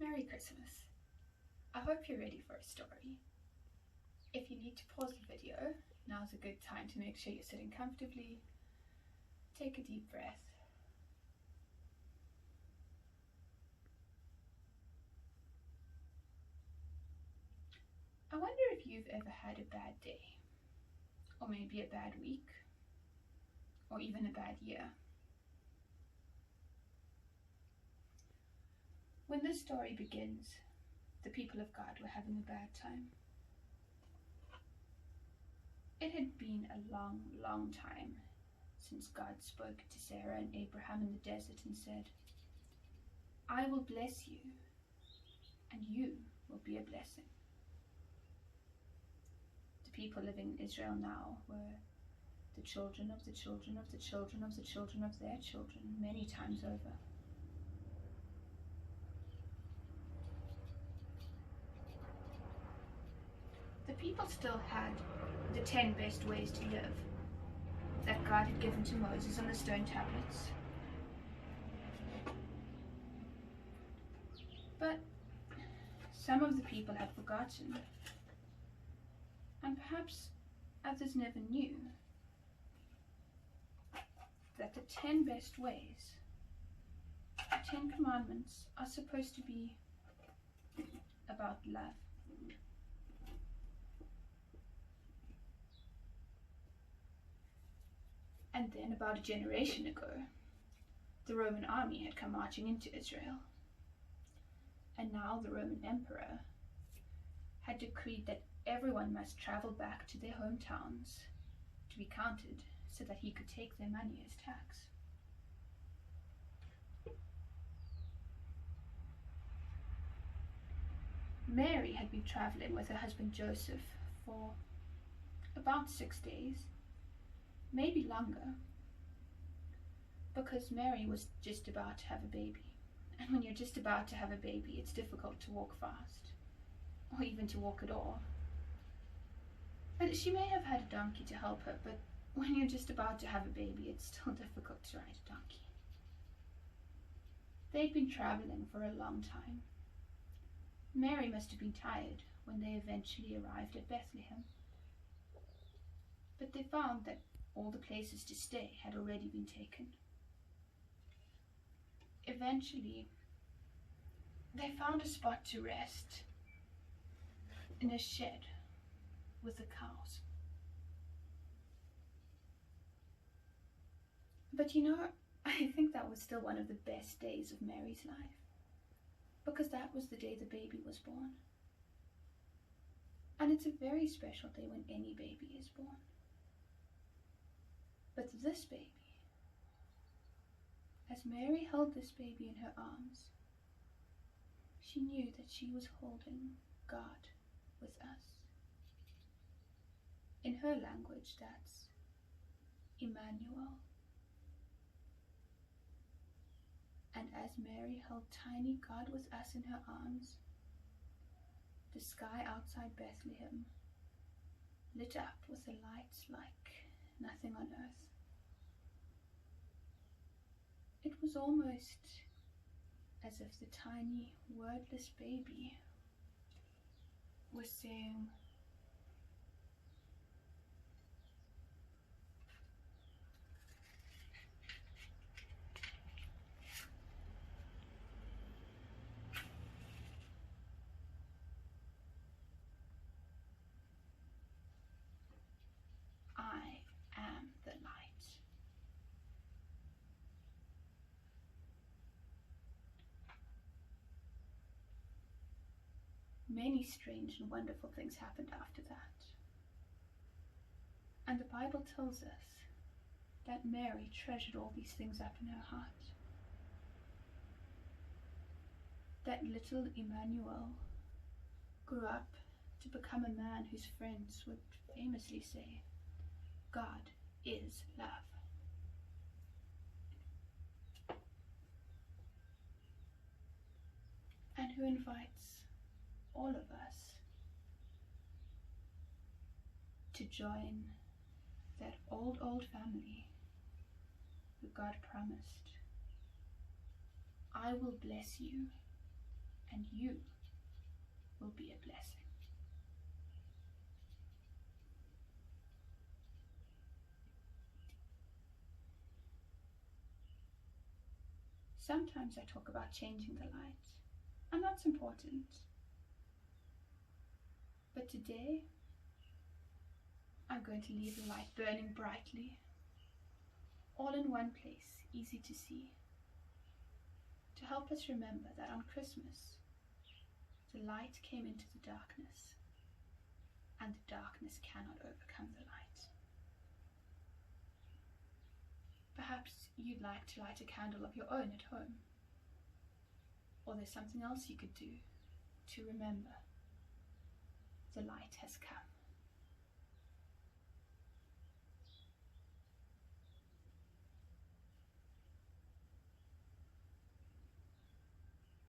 Merry Christmas. I hope you're ready for a story. If you need to pause the video, now's a good time to make sure you're sitting comfortably. Take a deep breath. I wonder if you've ever had a bad day, or maybe a bad week, or even a bad year. When this story begins, the people of God were having a bad time. It had been a long, long time since God spoke to Sarah and Abraham in the desert and said, "I will bless you, and you will be a blessing." The people living in Israel now were the children of the children of the children of the children of their children many times over. The people still had the 10 best ways to live that God had given to Moses on the stone tablets. But some of the people had forgotten, and perhaps others never knew, that the 10 best ways, the 10 commandments, are supposed to be about love. And then, about a generation ago, the Roman army had come marching into Israel. And now the Roman emperor had decreed that everyone must travel back to their hometowns to be counted so that he could take their money as tax. Mary had been traveling with her husband Joseph for about 6 days, maybe longer, because Mary was just about to have a baby. And when you're just about to have a baby, it's difficult to walk fast, or even to walk at all. And she may have had a donkey to help her, but when you're just about to have a baby, it's still difficult to ride a donkey. They'd been traveling for a long time. Mary must have been tired when they eventually arrived at Bethlehem. But they found that all the places to stay had already been taken. Eventually, they found a spot to rest in a shed with the cows. But you know, I think that was still one of the best days of Mary's life, because that was the day the baby was born. And it's a very special day when any baby is born. But this baby, as Mary held this baby in her arms, she knew that she was holding God with us. In her language, that's Emmanuel. And as Mary held tiny God with us in her arms, the sky outside Bethlehem lit up with a light like nothing on earth. It was almost as if the tiny, wordless baby was saying, "I am the light." Many strange and wonderful things happened after that. And the Bible tells us that Mary treasured all these things up in her heart. That little Emmanuel grew up to become a man whose friends would famously say, "God is love." And who invites all of us to join that old family who God promised, "I will bless you, and you will be a blessing. Sometimes I talk about changing the light, and that's important. But today, I'm going to leave the light burning brightly, all in one place, easy to see, to help us remember that on Christmas, the light came into the darkness, and the darkness cannot overcome the light. Perhaps you'd like to light a candle of your own at home, or there's something else you could do to remember the light has come.